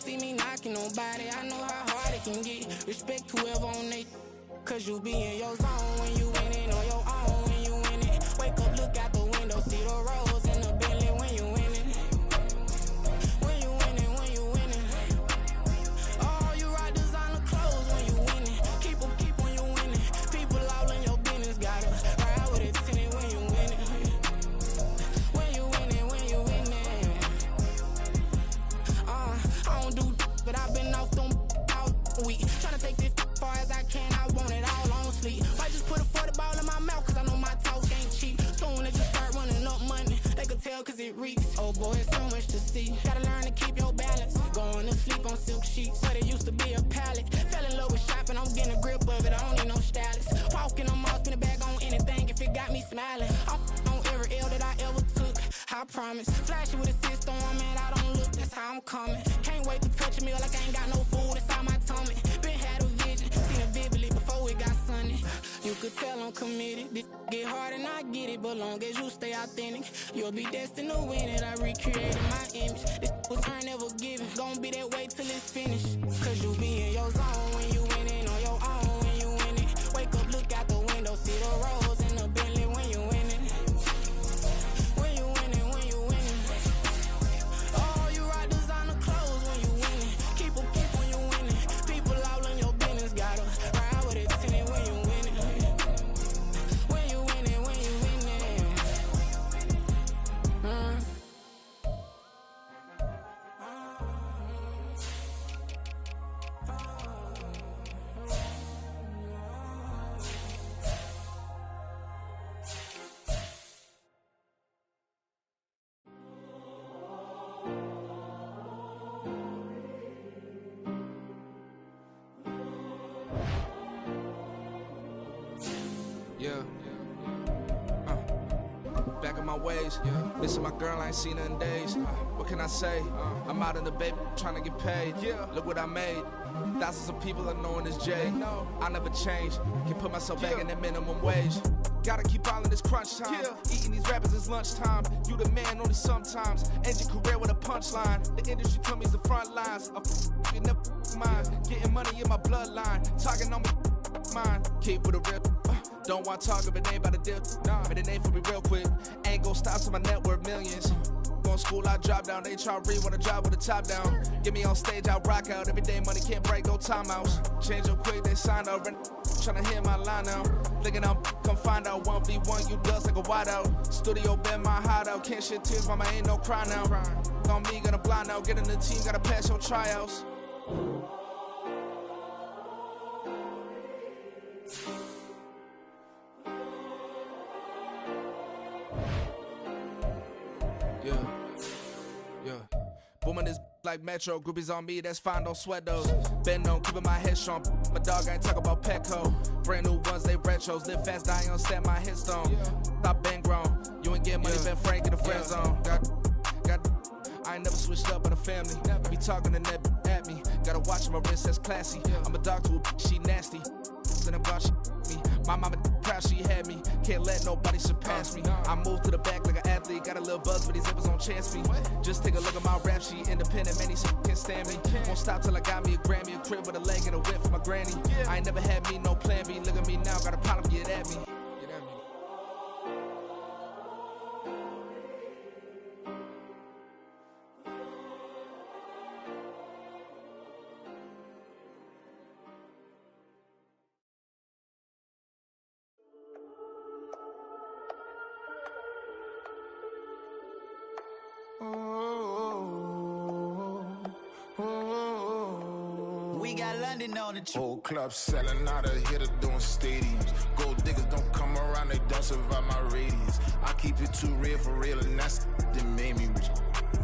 see me knocking nobody. I know how hard it can get. Respect whoever on they, cause you be in your zone when you winning on your own when you winning. Wake up, look out the window, see the rose in the Bentley when you winning. When you winning, when you winning. Oh, you rock designer clothes when you winning. Keep when you winning. People all in your business, gotta ride with it tinted when you winning. When you winning, when you winning. I don't do but I've been off them all week. Tryna take this far as I can, I want it all on sleep. Might just put a 40 ball in my mouth, cause I know my talk ain't cheap. Soon as you start running up money, they could tell cause it reeks. Oh boy, it's so much to see. Gotta learn to keep your balance. Going to sleep on silk sheets, but it used to be a pallet. Fell in love with shopping, I'm getting a grip of it, I don't need no stylist. Walking on mall, spin a bag on anything if it got me smiling. I'm on every L that I ever took, I promise. Flashy with a system, man, I don't look, that's how I'm coming. Can't wait to touch a meal like I ain't got no food inside my tummy. Been had a vision, seen it vividly before it got sunny. You could tell I'm committed. This get hard and I get it, but long as you stay authentic, you'll be destined to win it. I recreated my image. This was earned, never given. Gonna be that way till it's finished. Cause you be in your zone when you winning on your own when you winning. Wake up, look out the window, see the rose in the Bentley when you winning. When you winning, when you winning. Oh, you rock designer clothes when you winning. Keep when you winning. People all in your business, gotta ride with it tinted when you winning. When you winning, when you winning. Yeah. Back on my ways. Missing my girl, I ain't seen her in days. What can I say? I'm out in the baby trying to get paid. Look what I made. Thousands of people are knowing this Jay. I never change. Can put myself back in that minimum wage. Gotta keep all in this crunch time. Eating these rappers is lunchtime. You the man only sometimes. End your career with a punchline. The industry told me it's the front lines. You never mine. Getting money in my bloodline. Talking on me mine. Keep with a real. Don't want to talk if it ain't about a deal. But it ain't for me real quick. Ain't gon' stop till my net worth millions. Going school, I drop down. They try to read when I drive with the top down. Get me on stage, I rock out. Every day money can't break, no timeouts. Change up quick, they sign up. Tryna hear my line now. Thinking I'm come find out 1v1, you dust like a whiteout. Studio been my hideout. Can't shed tears, mama ain't no cry now. On me, gonna blind out. Get in the team, gotta pass your tryouts. Booming this like Metro, groupies on me, that's fine, don't sweat those. Been on, keeping my head strong. My dog ain't talk about Petco. Brand new ones, they retros. Live fast, dying on set, my headstone. Stop been grown. You ain't getting money, been frank in the friend zone. I ain't never switched up on the family. Be talking to that at me. Gotta watch my wrist, that's classy. I'm a dog to a she nasty. Then I'm gone, she me. My mama proud she had me. Can't let nobody surpass me. I moved to the back like an athlete. Got a little buzz, but these zippers don't chance me. Just take a look at my rap sheet. Independent, man, these can't stand me. Won't stop till I got me a Grammy, a crib with a leg and a whip for my granny. I ain't never had me no plan B. Look at me now, got a problem, get at me. Get at me. We got London on the trip. Whole club selling out of hitter doing stadiums. Gold diggers don't come around, they don't survive my radius. I keep it too real for real, and that's that made me rich.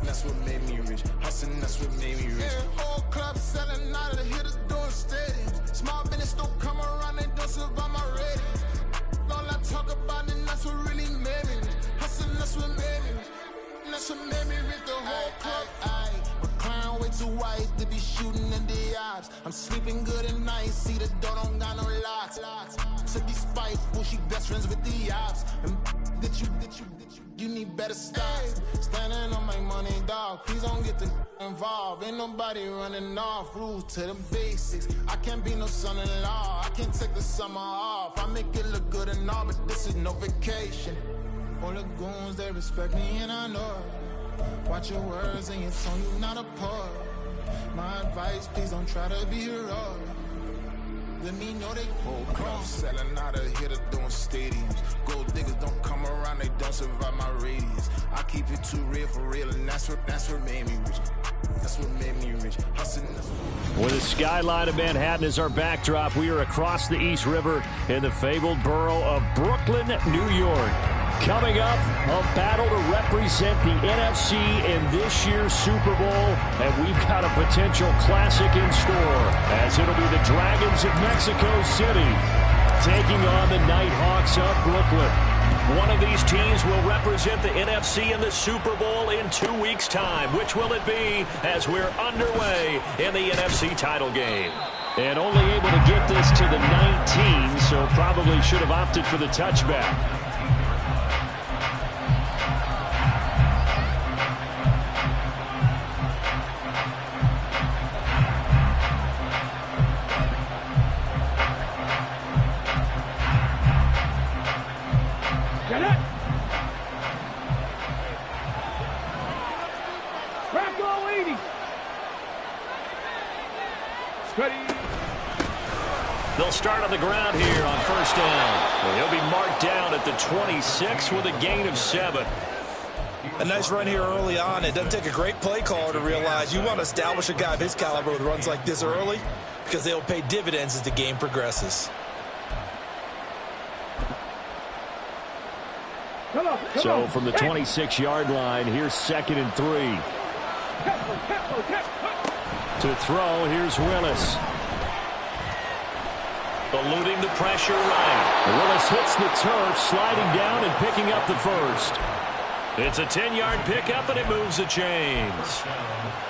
That's what made me rich. Hustling, that's what made me rich. Yeah, whole club selling out of the hitters doing stadiums. Small business don't come around, they don't survive my radius. All I talk about, and that's what really made me rich. Hustling, that's what made me rich. And that's what made me rich. The whole club. Crown way too white to be shooting in the ops. I'm sleeping good at night, see the door don't got no locks. To be spiteful, she best friends with the ops. And You need better stocks. Standing on my money, dog. Please don't get the involved. Ain't nobody running off. Rules to the basics. I can't be no son-in-law. I can't take the summer off. I make it look good and all, but this is no vacation. All the goons, they respect me and I know it. Watch your words and your tone, you not a poet. My advice, please don't try to be heroic. Let me know they won't come. Selling out of here to doing stadiums. Gold diggers don't come around, they don't survive my radius. I keep it too real for real, and that's what made me rich. That's what made me rich. Hustling. With the skyline of Manhattan as our backdrop, we are across the East River in the fabled borough of Brooklyn, New York. Coming up, a battle to represent the NFC in this year's Super Bowl, and we've got a potential classic in store, as it'll be the Dragons of Mexico City taking on the Nighthawks of Brooklyn. One of these teams will represent the NFC in the Super Bowl in 2 weeks' time. Which will it be as we're underway in the NFC title game? And only able to get this to the 19, so probably should have opted for the touchback. They'll start on the ground here on first down. He'll be marked down at the 26 with a gain of 7. A nice run here early on. It doesn't take a great play caller to realize you want to establish a guy of his caliber with runs like this early, because they'll pay dividends as the game progresses. So from the 26-yard line, here's 2nd and 3. To throw, here's Willis. Eluding the pressure right. Willis hits the turf, sliding down and picking up the first. It's a 10-yard pickup, and it moves the chains.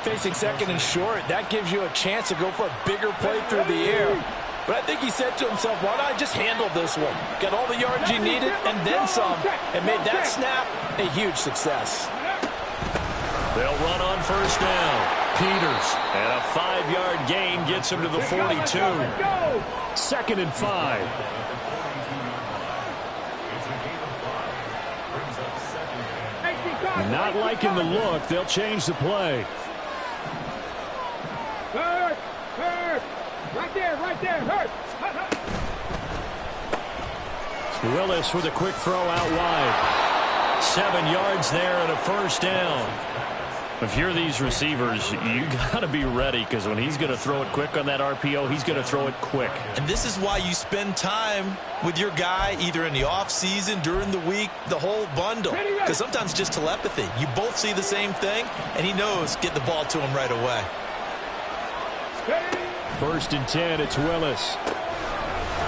Facing 2nd and short, that gives you a chance to go for a bigger play through the air. But I think he said to himself, why not just handle this one? Got all the yards you needed and then some, and made that snap a huge success. They'll run on first down. Peters, and a 5-yard gain gets him to the 42. 2nd and 5. Not liking the look. They'll change the play. Hurt. Right there. Hurt. Willis with a quick throw out wide. 7 yards there and a first down. If you're these receivers, you got to be ready, because when he's going to throw it quick on that RPO, he's going to throw it quick. And this is why you spend time with your guy either in the offseason, during the week, the whole bundle. Because sometimes just telepathy. You both see the same thing, and he knows get the ball to him right away. 1st and 10, it's Willis.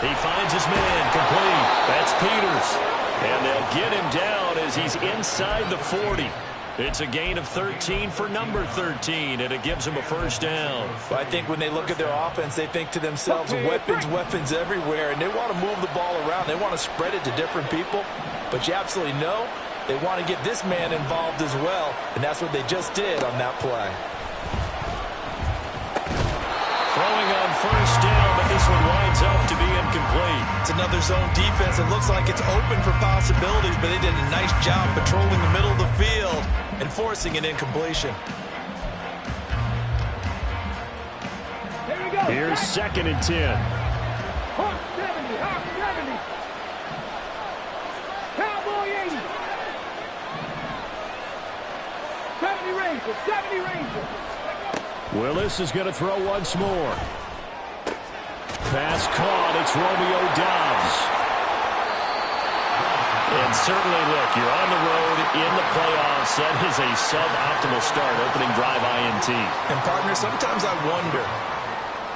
He finds his man, complete. That's Peters. And they'll get him down as he's inside the 40. It's a gain of 13 for number 13, and it gives them a first down. Well, I think when they look at their offense, they think to themselves, weapons everywhere, and they want to move the ball around. They want to spread it to different people, but you absolutely know they want to get this man involved as well, and that's what they just did on that play. Throwing on first down, but this one winds up to be incomplete. It's another zone defense. It looks like it's open for possibilities, but they did a nice job patrolling the middle of the field and forcing an incompletion. Here's 2nd and 10. Hawk 70. Cowboy 80. 70 Rangers. Willis is going to throw once more. Pass caught. It's Romeo Doubs. And certainly, look, you're on the road in the playoffs. That is a suboptimal start, opening drive INT. And, partner, sometimes I wonder,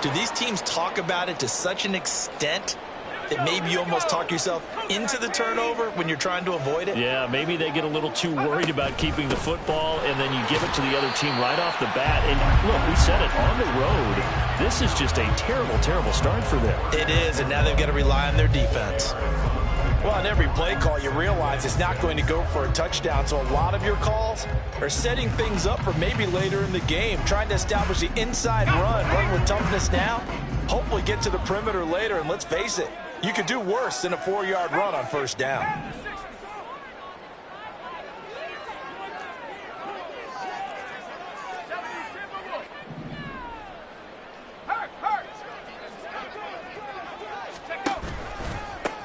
do these teams talk about it to such an extent that maybe you almost talk yourself into the turnover when you're trying to avoid it? Yeah, maybe they get a little too worried about keeping the football, and then you give it to the other team right off the bat. And look, we said it, on the road, this is just a terrible, terrible start for them. It is, and now they've got to rely on their defense. Well, on every play call, you realize it's not going to go for a touchdown, so a lot of your calls are setting things up for maybe later in the game, trying to establish the inside run with toughness now, hopefully get to the perimeter later, and let's face it, you could do worse than a 4-yard run on first down.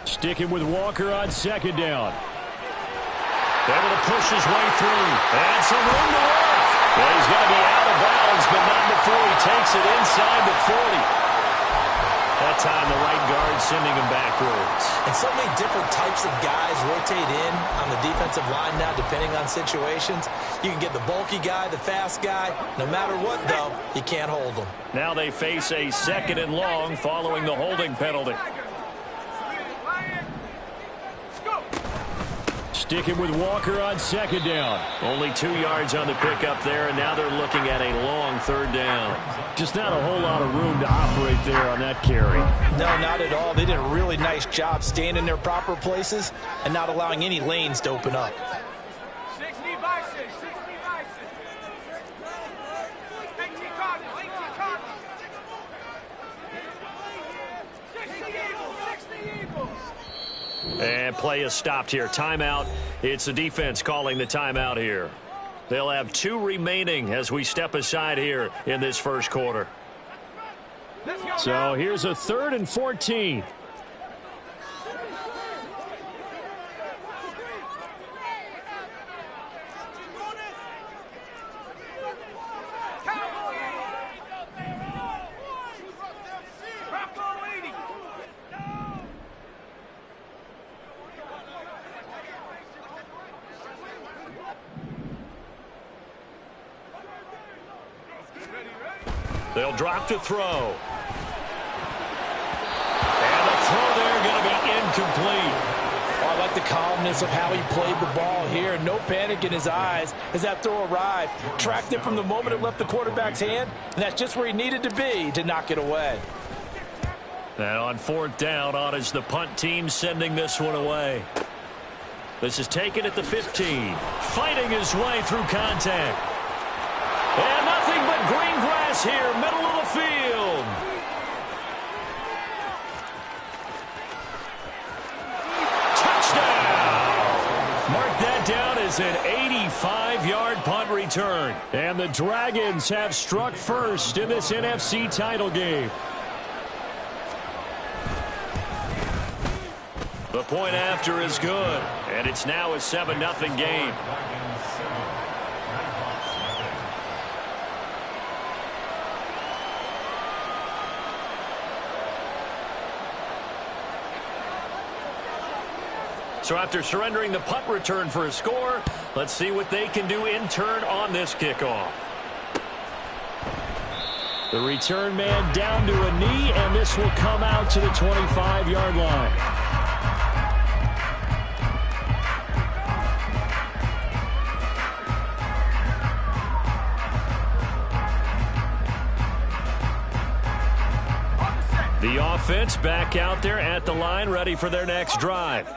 Sticking with Walker on second down. Able to push his way through. And some room to work. Well, he's going to be out of bounds, but not before he takes it inside the 40. That time the right guard sending him backwards. And so many different types of guys rotate in on the defensive line now, depending on situations. You can get the bulky guy, the fast guy. No matter what, though, you can't hold them. Now they face a 2nd and long following the holding penalty. Sticking with Walker on second down. Only 2 yards on the pickup there, and now they're looking at a long 3rd down. Just not a whole lot of room to operate there on that carry. No, not at all. They did a really nice job staying in their proper places and not allowing any lanes to open up. 60 Bison, 60 Bison. 18 Cardinals, 18 Cardinals. 60 Eagles, 60 Eagles. And play is stopped here. Timeout. It's the defense calling the timeout here. They'll have 2 remaining as we step aside here in this first quarter. So here's a 3rd and 14. They'll drop to throw. And the throw there going to be incomplete. Oh, I like the calmness of how he played the ball here. No panic in his eyes as that throw arrived. Tracked it from the moment it left the quarterback's hand, and that's just where he needed to be to knock it away. Now on 4th down, on is the punt team sending this one away. This is taken at the 15. Fighting his way through contact. And nothing but green grass here, middle of the field. Touchdown! Mark that down as an 85-yard punt return. And the Dragons have struck first in this NFC title game. The point after is good, and it's now a 7-0 game. So after surrendering the punt return for a score, let's see what they can do in turn on this kickoff. The return man down to a knee, and this will come out to the 25-yard line. The offense back out there at the line, ready for their next drive.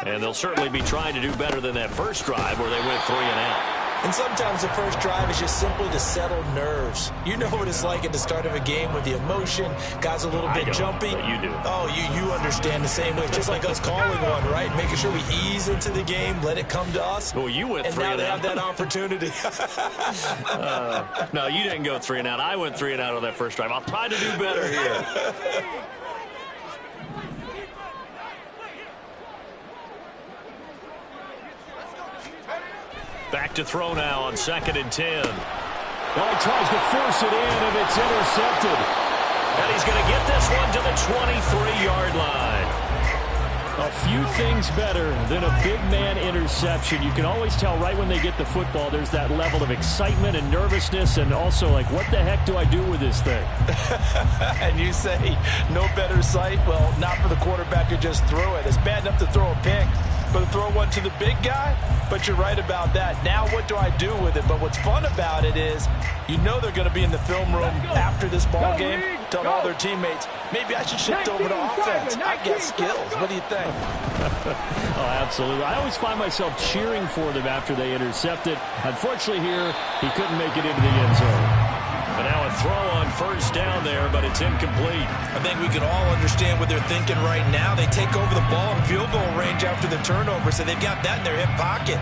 And they'll certainly be trying to do better than that first drive where they went 3 and out. And sometimes the first drive is just simply to settle nerves. You know what it's like at the start of a game with the emotion, guys a little bit jumpy. But you do. Oh, you understand the same way. Just like us calling one, right? Making sure we ease into the game, let it come to us. Well, you went 3 and out. And now they have that opportunity. No, you didn't go 3 and out. I went 3 and out on that first drive. I'll try to do better here. Back to throw now on 2nd and 10. Well, he tries to force it in, and it's intercepted. And he's going to get this one to the 23-yard line. A few things better than a big man interception. You can always tell right when they get the football, there's that level of excitement and nervousness, and also like, what the heck do I do with this thing? And you say, no better sight? Well, not for the quarterback who just threw it. It's bad enough to throw a pick. but throw one to the big guy. But you're right about that. Now what do I do with it? But what's fun about it is you know they're going to be in the film room after this ball game, telling all their teammates, maybe I should shift over to offense. I've got skills. What do you think? Oh, absolutely. I always find myself cheering for them after they intercept it. Unfortunately here, he couldn't make it into the end zone. But now a throw on first down there, but it's incomplete. I think we can all understand what they're thinking right now. They take over the ball in field goal range after the turnover, so they've got that in their hip pocket.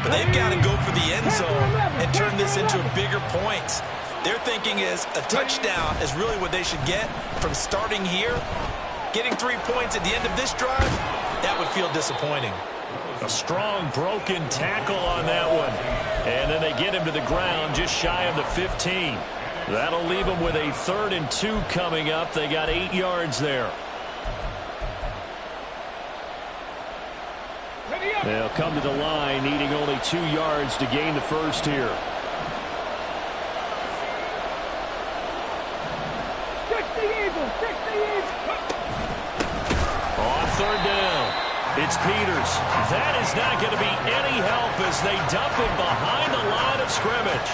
But they've got to go for the end zone and turn this into bigger points. Their thinking is a touchdown is really what they should get from starting here. Getting 3 points at the end of this drive, that would feel disappointing. A strong broken tackle on that one. And then they get him to the ground just shy of the 15. That'll leave them with a 3rd and 2 coming up. They got 8 yards there. They'll come to the line, needing only 2 yards to gain the first here. 60 Eagles, 60 Eagles. On 3rd down, it's Peters. That is not going to be any help as they dump him behind the line of scrimmage.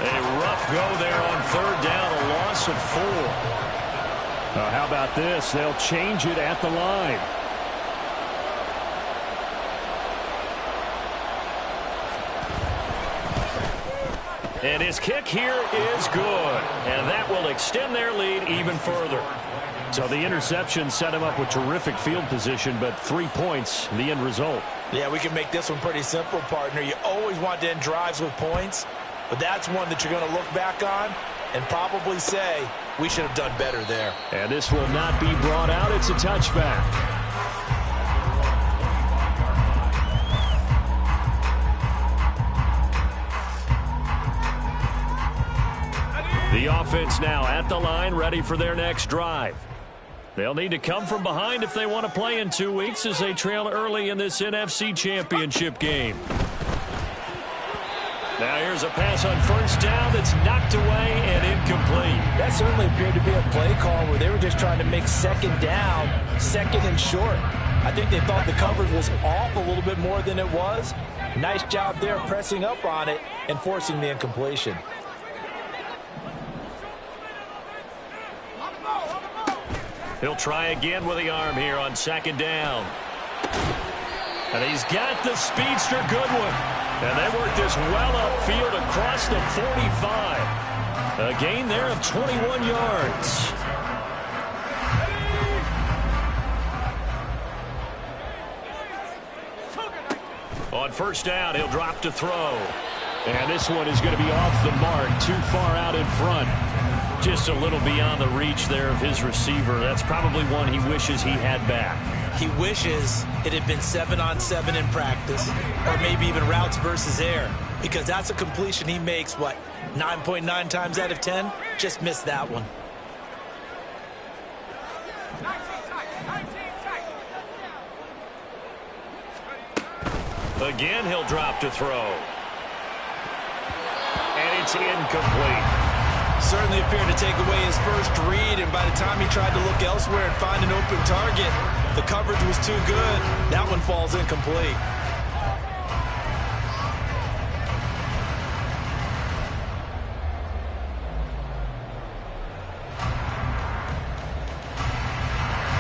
A rough go there on 3rd down, a loss of 4. How about this? They'll change it at the line. And his kick here is good. And that will extend their lead even further. So the interception set him up with terrific field position, but 3 points, the end result. Yeah, we can make this one pretty simple, partner. You always want to end drives with points, but that's one that you're going to look back on and probably say, we should have done better there. And this will not be brought out. It's a touchback. The offense now at the line, ready for their next drive. They'll need to come from behind if they want to play in 2 weeks as they trail early in this NFC Championship game. Now here's a pass on first down that's knocked away and incomplete. That certainly appeared to be a play call where they were just trying to make 2nd down, 2nd and short. I think they thought the coverage was off a little bit more than it was. Nice job there pressing up on it and forcing the incompletion. He'll try again with the arm here on 2nd down. And he's got the speedster Goodwin. And they work this well upfield across the 45. A gain there of 21 yards. On first down, he'll drop to throw. And this one is going to be off the mark, too far out in front. Just a little beyond the reach there of his receiver. That's probably one he wishes he had back. He wishes it had been 7-on-7 in practice, or maybe even routes versus air, because that's a completion he makes, 9.9 times out of 10? Just missed that one. 19 tight. Again, he'll drop to throw. And it's incomplete. Certainly appeared to take away his first read, and by the time he tried to look elsewhere and find an open target, the coverage was too good. That one falls incomplete.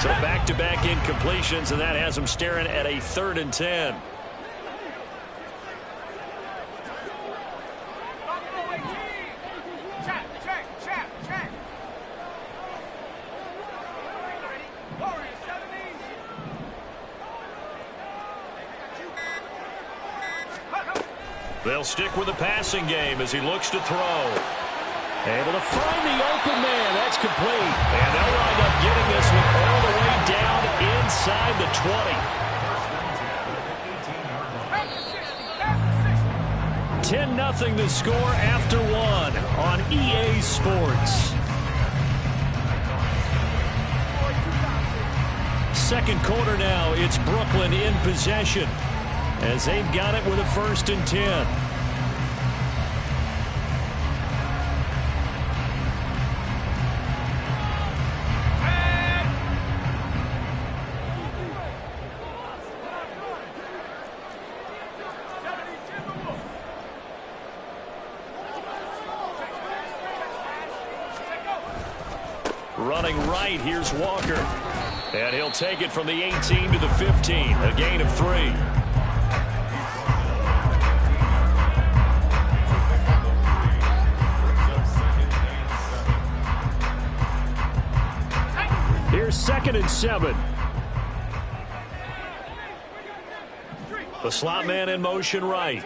So back-to-back incompletions, and that has him staring at a 3rd and 10. They'll stick with the passing game as he looks to throw. Able to find the open man. That's complete. And they'll wind up getting this one all the way down inside the 20. 10-0 the score after 1 on EA Sports. Second quarter now. It's Brooklyn in possession as they've got it with a 1st and 10. Running right, here's Walker. And he'll take it from the 18 to the 15. A gain of 3. Here's 2nd and 7. The slot man in motion right.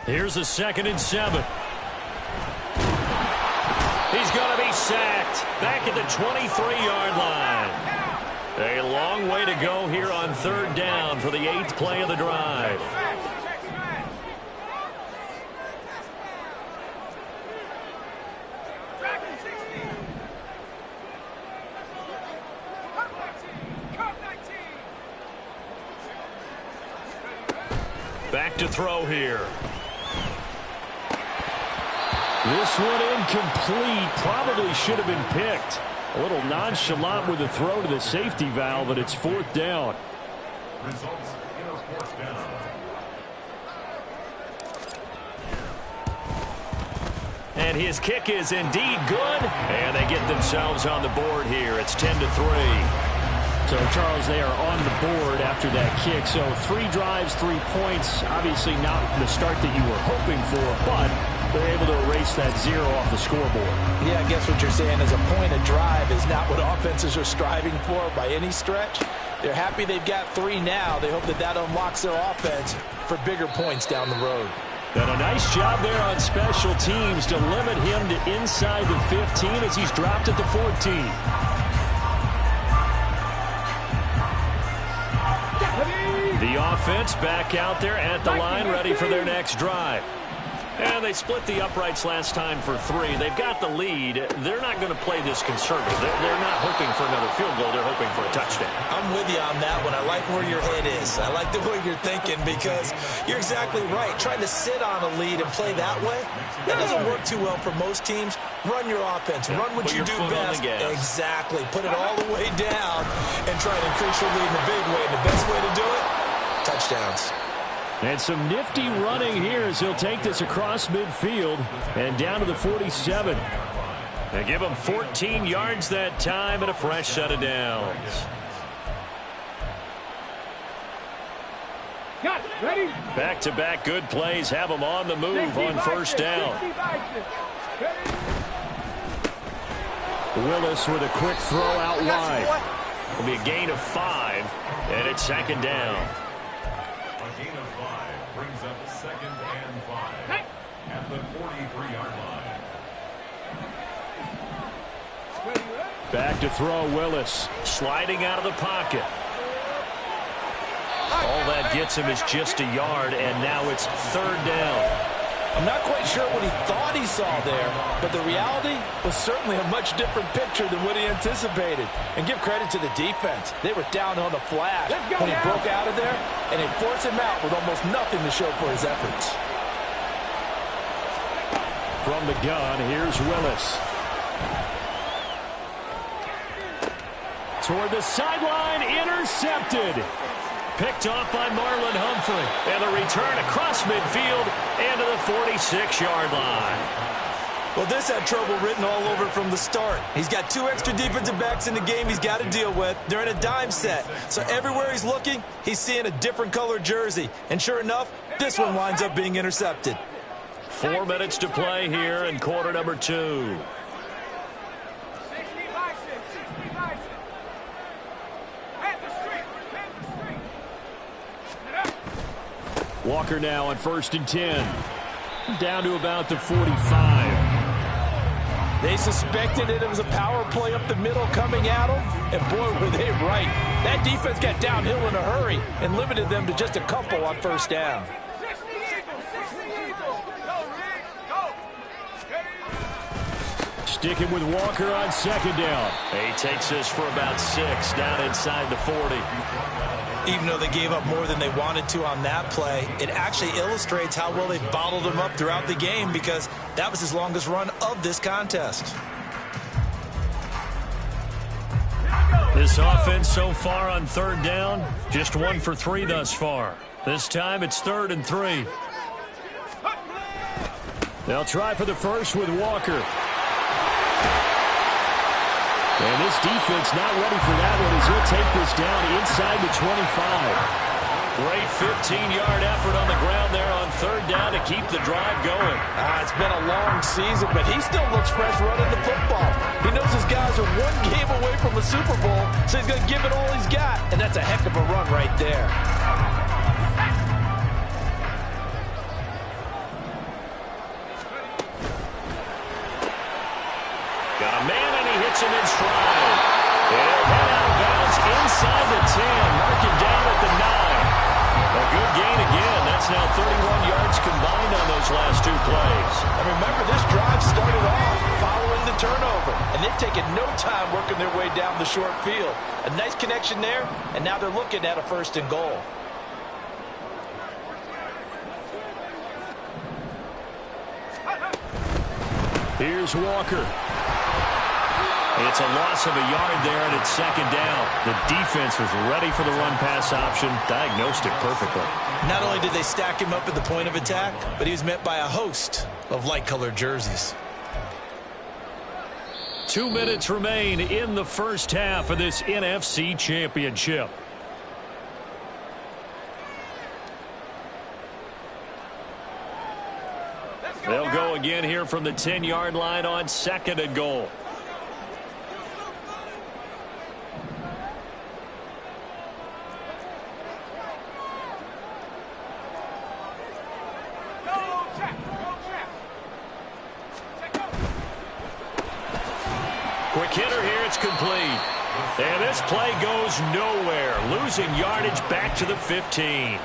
Here's a 2nd and 7. He's going to be sacked back at the 23-yard line. A long way to go here on 3rd down for the 8th play of the drive. Back to throw here. This one incomplete. Probably should have been picked. A little nonchalant with the throw to the safety valve, but it's 4th down. Results in a 4th down. And his kick is indeed good. And they get themselves on the board here. It's 10-3. So, Charles, they are on the board after that kick. So 3 drives, 3 points. Obviously not the start that you were hoping for, but they're able to erase that 0 off the scoreboard. Yeah, I guess what you're saying is a point a drive is not what offenses are striving for by any stretch. They're happy they've got 3 now. They hope that that unlocks their offense for bigger points down the road. And a nice job there on special teams to limit him to inside the 15 as he's dropped at the 14. The offense back out there at the line, ready for their next drive. And they split the uprights last time for 3. They've got the lead. They're not going to play this conservative. They're not hoping for another field goal. They're hoping for a touchdown. I'm with you on that one. I like where your head is. I like the way you're thinking because you're exactly right. Trying to sit on a lead and play that way, that doesn't work too well for most teams. Run your offense. Run what you do best. Exactly. Put it all the way down and try to increase your lead in a big way. And the best way to do it, touchdowns. And some nifty running here as he'll take this across midfield and down to the 47. They give him 14 yards that time and a fresh set of downs. Ready? Back-to-back good plays have them on the move on 1st down. Willis with a quick throw out wide. It'll be a gain of 5, and it's 2nd down. A gain of 5 brings up 2nd and 5 at the 43-yard line. Back to throw, Willis. Sliding out of the pocket. All that gets him is just a yard, and now it's 3rd down. I'm not quite sure what he thought he saw there, but the reality was certainly a much different picture than what he anticipated. And give credit to the defense. They were down on the flash when he broke out of there, and they forced him out with almost nothing to show for his efforts. From the gun, here's Willis. Toward the sideline, intercepted. Picked off by Marlon Humphrey. And the return across midfield and to the 46-yard line. Well, this had trouble written all over from the start. He's got 2 extra defensive backs in the game he's got to deal with. They're in a dime set. So everywhere he's looking, he's seeing a different color jersey. And sure enough, this one winds up being intercepted. 4 minutes to play here in quarter number 2. Walker now on 1st and 10. Down to about the 45. They suspected it was a power play up the middle coming at them, and boy, were they right. That defense got downhill in a hurry and limited them to just a couple on 1st down. Sticking with Walker on 2nd down. He takes this for about 6 down inside the 40. Even though they gave up more than they wanted to on that play, it actually illustrates how well they've bottled them up throughout the game because that was his longest run of this contest. This offense so far on third down, just 1 for 3 thus far. This time it's 3rd and 3. They'll try for the first with Walker. And this defense not ready for that one as he'll take this down inside the 25. Great 15-yard effort on the ground there on third down to keep the drive going. It's been a long season, but he still looks fresh running the football. He knows his guys are 1 game away from a Super Bowl, so he's going to give it all he's got. And that's a heck of a run right there. Got a man, and he hits him in stride. He'll head out of bounds inside the 10, marking down at the 9. A good gain again. That's now 31 yards combined on those last 2 plays. And remember, this drive started off following the turnover, and they've taken no time working their way down the short field. A nice connection there, and now they're looking at a 1st and goal. Here's Walker. It's a loss of a yard there, and it's 2nd down. The defense was ready for the run-pass option, diagnosed it perfectly. Not only did they stack him up at the point of attack, but he was met by a host of light-colored jerseys. 2 minutes remain in the first half of this NFC Championship. They'll go again here from the 10-yard line on 2nd and goal. Quick hitter here, it's complete. And this play goes nowhere, losing yardage back to the 15.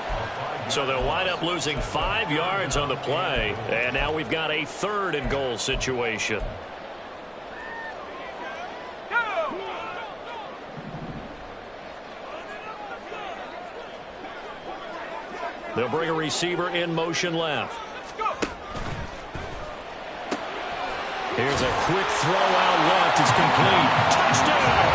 So they'll wind up losing 5 yards on the play, and now we've got a 3rd and goal situation. They'll bring a receiver in motion left. Here's a quick throw out left. It's complete. Touchdown!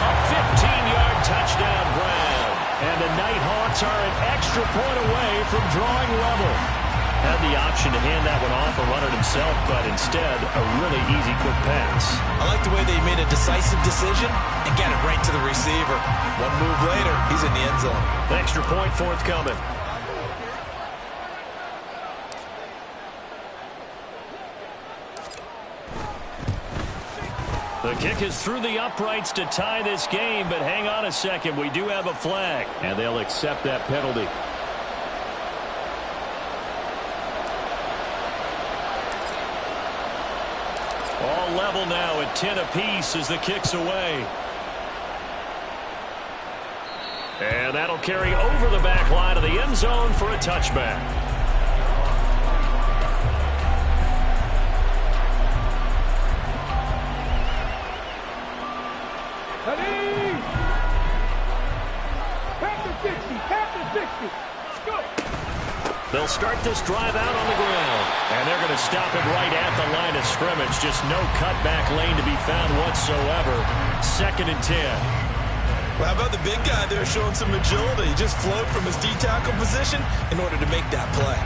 A 15-yard touchdown, Brown. And the Nighthawks are an extra point away from drawing level. Had the option to hand that one off or run it himself, but instead, a really easy quick pass. I like the way they made a decisive decision and got it right to the receiver. One move later, he's in the end zone. Extra point forthcoming. The kick is through the uprights to tie this game, but hang on a second. We do have a flag, and they'll accept that penalty. All level now at 10 apiece as the kick's away. And that'll carry over the back line of the end zone for a touchback. They'll start this drive out on the ground. And they're going to stop it right at the line of scrimmage. Just no cutback lane to be found whatsoever. 2nd and 10. Well, how about the big guy there showing some agility? He just flowed from his D-tackle position in order to make that play.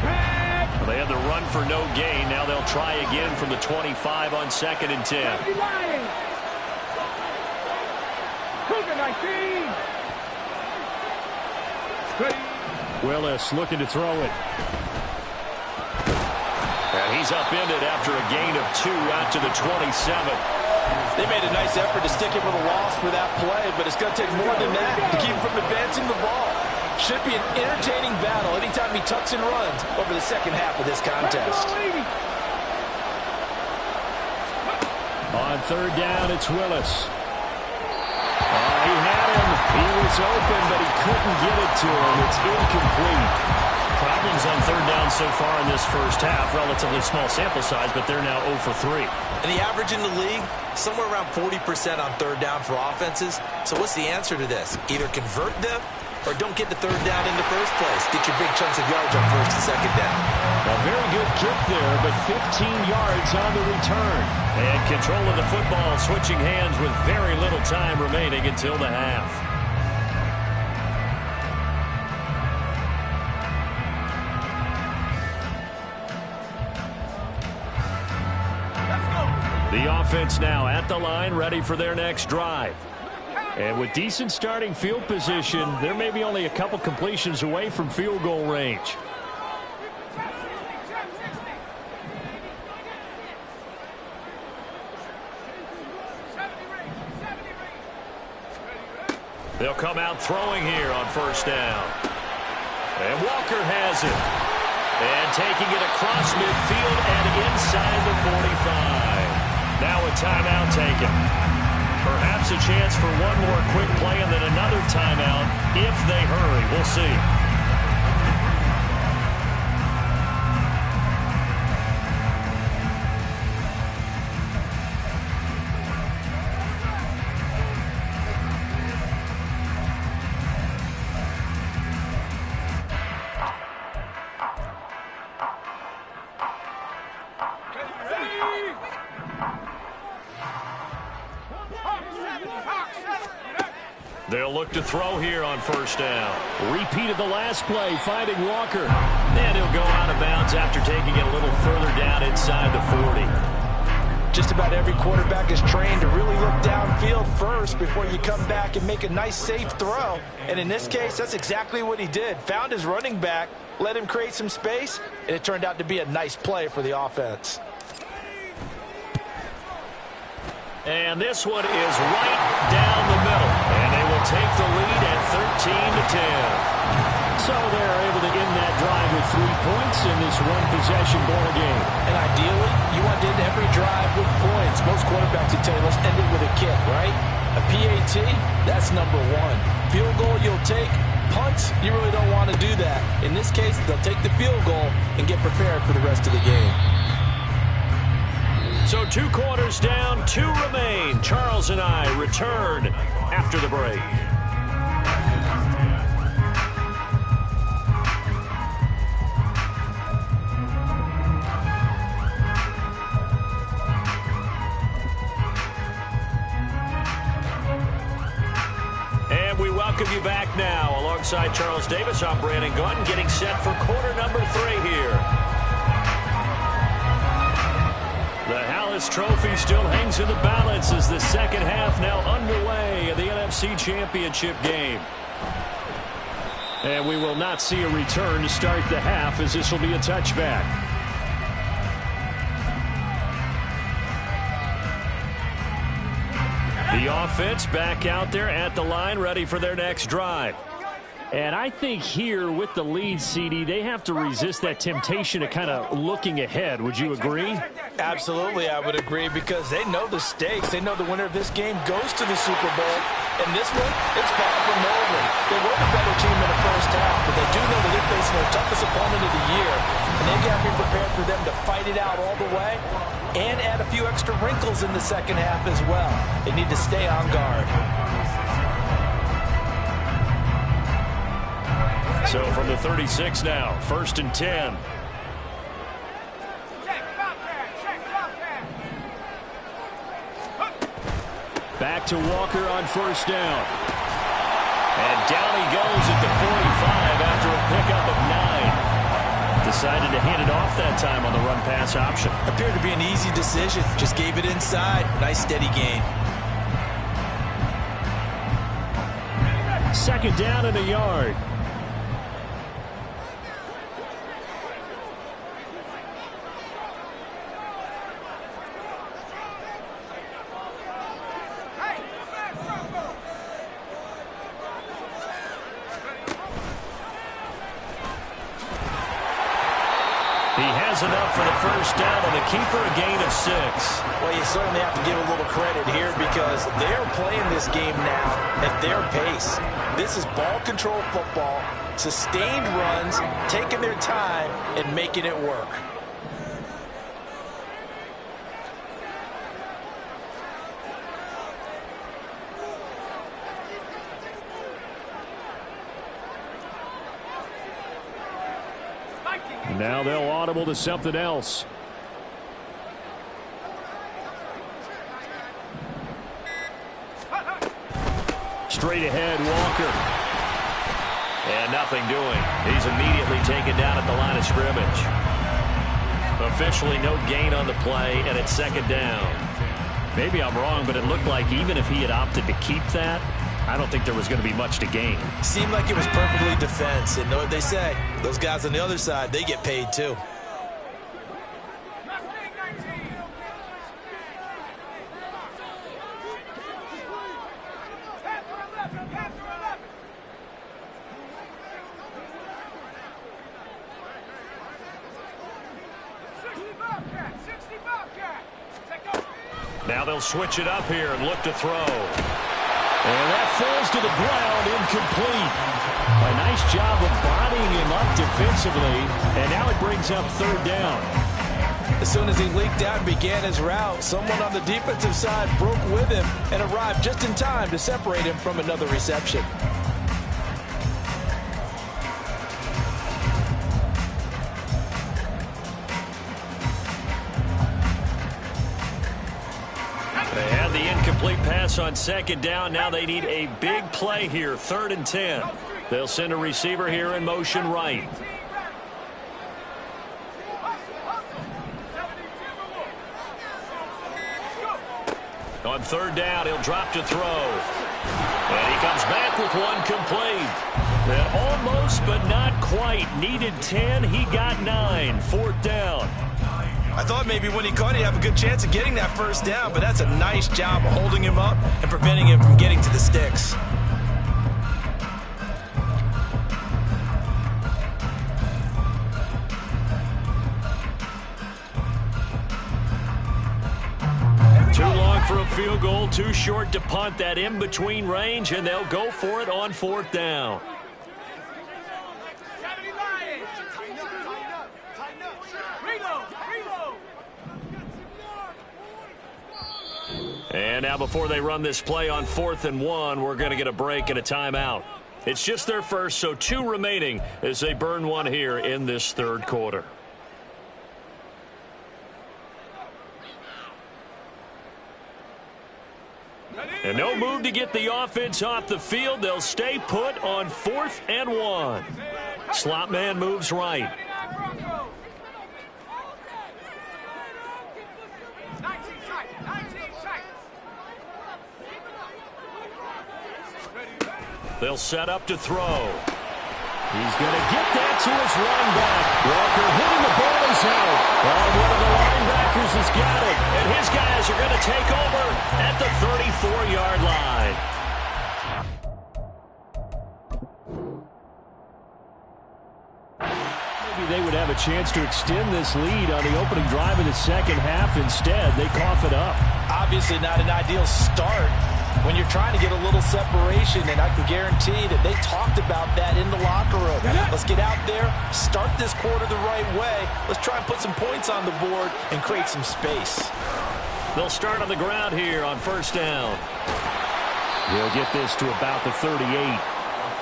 Well, they had the run for no gain. Now they'll try again from the 25 on 2nd and 10. Willis looking to throw it. And he's upended after a gain of 2 out to the 27. They made a nice effort to stick him with a loss for that play, but it's going to take more than that to keep him from advancing the ball. Should be an entertaining battle anytime he tucks and runs over the second half of this contest. On 3rd down, it's Willis. He had him. He was open, but he couldn't get it to him. It's incomplete. Problems on 3rd down so far in this first half. Relatively small sample size, but they're now 0 for 3. And the average in the league, somewhere around 40% on 3rd down for offenses. So what's the answer to this? Either convert them or don't get the third down in the first place. Get your big chunks of yards on first and second down. A very good kick there, but 15 yards on the return. And control of the football switching hands with very little time remaining until the half. The offense now at the line, ready for their next drive. And with decent starting field position, they're maybe only a couple completions away from field goal range. They'll come out throwing here on first down. And Walker has it. And taking it across midfield and inside the 45. Now a timeout taken. Perhaps a chance for one more quick play and then another timeout if they hurry. We'll see. They'll look to throw here on first down. Repeat of the last play, finding Walker. And he'll go out of bounds after taking it a little further down inside the 40. Just about every quarterback is trained to really look downfield first before you come back and make a nice, safe throw. And in this case, that's exactly what he did. Found his running back, let him create some space, and it turned out to be a nice play for the offense. And this one is right down the middle. And they will take the lead at 13-10. So they're able to end that drive with 3 points in this one-possession ball game. And ideally, you want to end every drive with points. Most quarterbacks would tell you, let's end it with a kick, right? A PAT, that's number one. Field goal you'll take. Punts, you really don't want to do that. In this case, they'll take the field goal and get prepared for the rest of the game. So 2 quarters down, 2 remain. Charles and I return after the break. And we welcome you back now. Alongside Charles Davis, I'm Brandon Gordon, getting set for quarter number 3 here. The Hallis Trophy still hangs in the balance as the second half now underway in the NFC Championship game. And we will not see a return to start the half, as this will be a touchback. The offense back out there at the line, ready for their next drive. And I think here with the lead, CD, they have to resist that temptation of kind of looking ahead. Would you agree? Absolutely, I would agree, because they know the stakes. They know the winner of this game goes to the Super Bowl. And this one, it's far from over. They were the better team in the first half, but they do know that they're facing their toughest opponent of the year. And they've got to be prepared for them to fight it out all the way and add a few extra wrinkles in the second half as well. They need to stay on guard. So from the 36 now, 1st and 10. Back to Walker on first down. And down he goes at the 45 after a pickup of 9. Decided to hand it off that time on the run-pass option. Appeared to be an easy decision. Just gave it inside. Nice steady gain. 2nd down and a yard. Enough for the first down, and the keeper a gain of 6. Well, you certainly have to give a little credit here, because they're playing this game now at their pace. This is ball control football, sustained runs, taking their time and making it work. Now they'll audible to something else. Straight ahead, Walker. And nothing doing. He's immediately taken down at the line of scrimmage. Officially no gain on the play, and it's second down. Maybe I'm wrong, but it looked like even if he had opted to keep that, I don't think there was going to be much to gain. Seemed like it was perfectly defense. And know what they say? Those guys on the other side, they get paid too. Now they'll switch it up here and look to throw. And that falls to the ground, incomplete. A nice job of bodying him up defensively, and now it brings up third down. As soon as he leaked out and began his route, someone on the defensive side broke with him and arrived just in time to separate him from another reception. They had the incomplete pass on second down. Now they need a big play here, 3rd and 10. They'll send a receiver here in motion right. On 3rd down, he'll drop to throw. And he comes back with one complete. And almost, but not quite. Needed 10, he got 9. 4th down. I thought maybe when he caught it, he'd have a good chance of getting that first down, but that's a nice job of holding him up and preventing him from getting to the sticks. Too long for a field goal, too short to punt. That in-between range, and they'll go for it on 4th down. And now before they run this play on 4th and 1, we're going to get a break and a timeout. It's just their first, so 2 remaining as they burn one here in this 3rd quarter. And no move to get the offense off the field. They'll stay put on 4th and 1. Slot man moves right. They'll set up to throw. He's going to get that to his running back. Walker hitting the ball is out. Well, one of the linebackers has got it. And his guys are going to take over at the 34-yard line. Maybe they would have a chance to extend this lead on the opening drive of the second half. Instead, they cough it up. Obviously not an ideal start when you're trying to get a little separation, and I can guarantee that they talked about that in the locker room. Let's get out there, start this quarter the right way. Let's try and put some points on the board and create some space. They'll start on the ground here on 1st down. He'll get this to about the 38.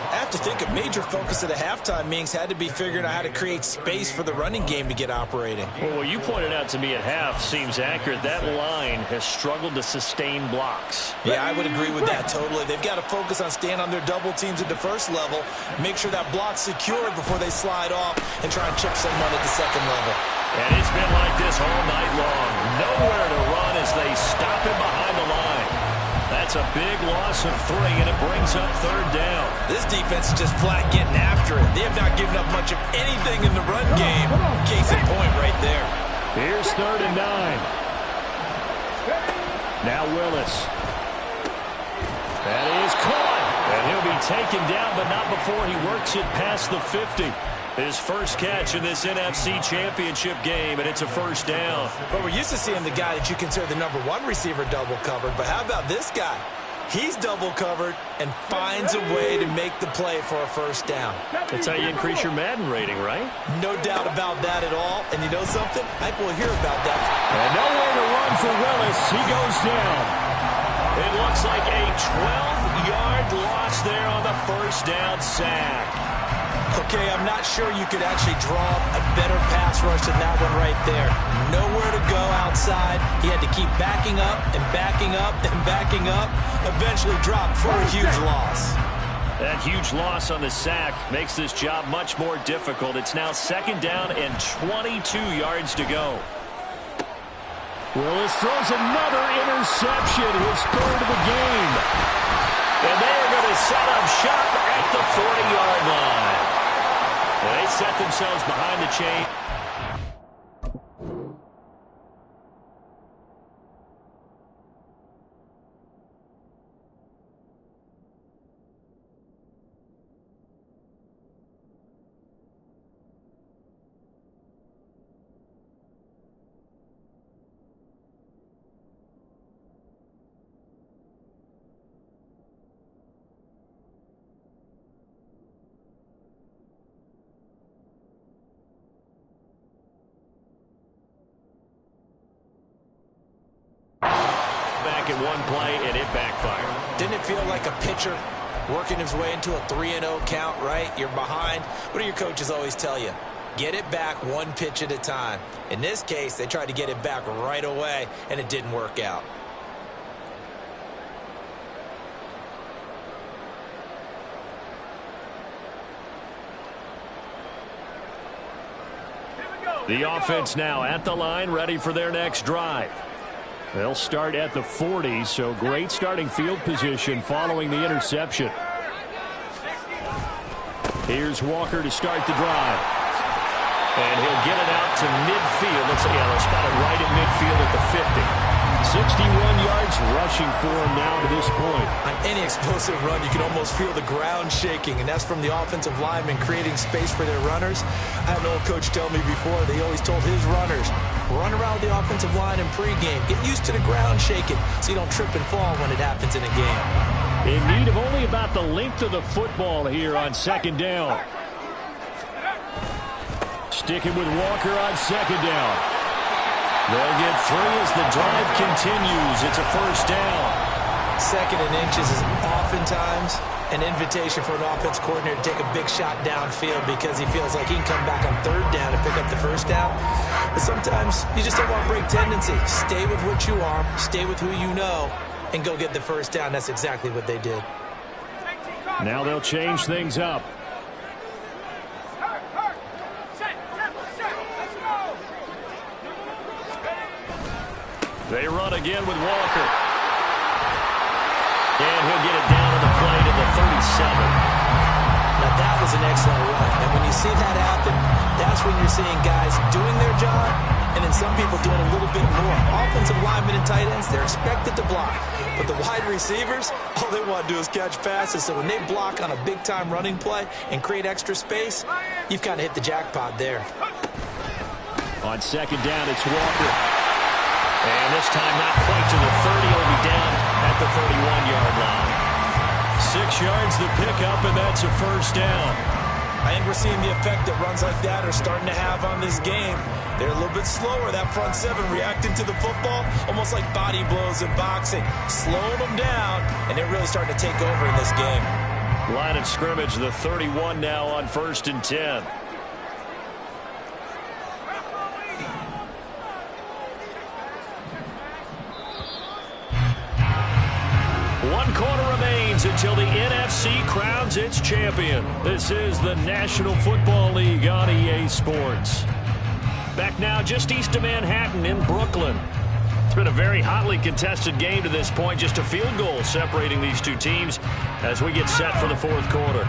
I have to think a major focus of the halftime meetings had to be figuring out how to create space for the running game to get operating. Well, what you pointed out to me at half seems accurate. That line has struggled to sustain blocks. Yeah, I would agree with that totally. They've got to focus on staying on their double teams at the first level, make sure that block's secured before they slide off and try and chip someone at the second level. And it's been like this all night long. Nowhere to run as they stop him behind the line. That's a big loss of 3, and it brings up 3rd down. This defense is just flat getting after it. They have not given up much of anything in the run game. Case in point right there. Here's 3rd and 9. Now Willis. That is caught. And he'll be taken down, but not before he works it past the 50. His first catch in this NFC Championship game, and it's a 1st down. But we're used to seeing the guy that you consider the #1 receiver double covered. But how about this guy? He's double covered and finds a way to make the play for a 1st down. That's how you increase your Madden rating, right? No doubt about that at all. And you know something? I think we'll hear about that. And nowhere to run for Willis. He goes down. It looks like a 12-yard loss there on the 1st down sack. Okay, I'm not sure you could actually draw a better pass rush than that one right there. Nowhere to go outside. He had to keep backing up and backing up and backing up. Eventually dropped for a huge loss. That huge loss on the sack makes this job much more difficult. It's now 2nd down and 22 yards to go. Willis throws another interception, his 3rd of the game. And they're going to set up shop at the 40-yard line. They set themselves behind the chain. At one play, and it backfired. Didn't it feel like a pitcher working his way into a 3-0 count, right? You're behind. What do your coaches always tell you? Get it back one pitch at a time. In this case, they tried to get it back right away, and it didn't work out. The offense now at the line, ready for their next drive. They'll start at the 40, so great starting field position following the interception. Here's Walker to start the drive. And he'll get it out to midfield. Looks like they'll spot it right at midfield at the 50. 61 yards rushing for him now to this point. On any explosive run, you can almost feel the ground shaking, and that's from the offensive linemen creating space for their runners. I had an old coach tell me before, they always told his runners, run around the offensive line in pregame. Get used to the ground shaking so you don't trip and fall when it happens in a game. In need of only about the length of the football here on 2nd down. Sticking with Walker on 2nd down. They'll get 3 as the drive continues. It's a 1st down. 2nd and inches is oftentimes an invitation for an offense coordinator to take a big shot downfield because he feels like he can come back on 3rd down and pick up the 1st down. But sometimes you just don't want to break tendency. Stay with what you are, stay with who you know, and go get the 1st down. That's exactly what they did. Now they'll change things up. They run again with Walker. And he'll get it down on the play to the 37. Now that was an excellent run. And when you see that happen, that's when you're seeing guys doing their job and then some people doing a little bit more. Offensive linemen and tight ends, they're expected to block. But the wide receivers, all they want to do is catch passes. So when they block on a big-time running play and create extra space, you've kind of hit the jackpot there. On 2nd down, it's Walker. And this time not quite to the 30. He'll be down at the 31-yard line. 6 yards the pickup, and that's a 1st down. I think we're seeing the effect that runs like that are starting to have on this game. They're a little bit slower, that front 7 reacting to the football, almost like body blows in boxing, slowing them down, and they're really starting to take over in this game. Line of scrimmage, the 31 now on 1st and 10. One quarter remains until the NFC crowns its champion. This is the National Football League on EA Sports. Back now just east of Manhattan in Brooklyn. It's been a very hotly contested game to this point. Just a field goal separating these two teams as we get set for the 4th quarter.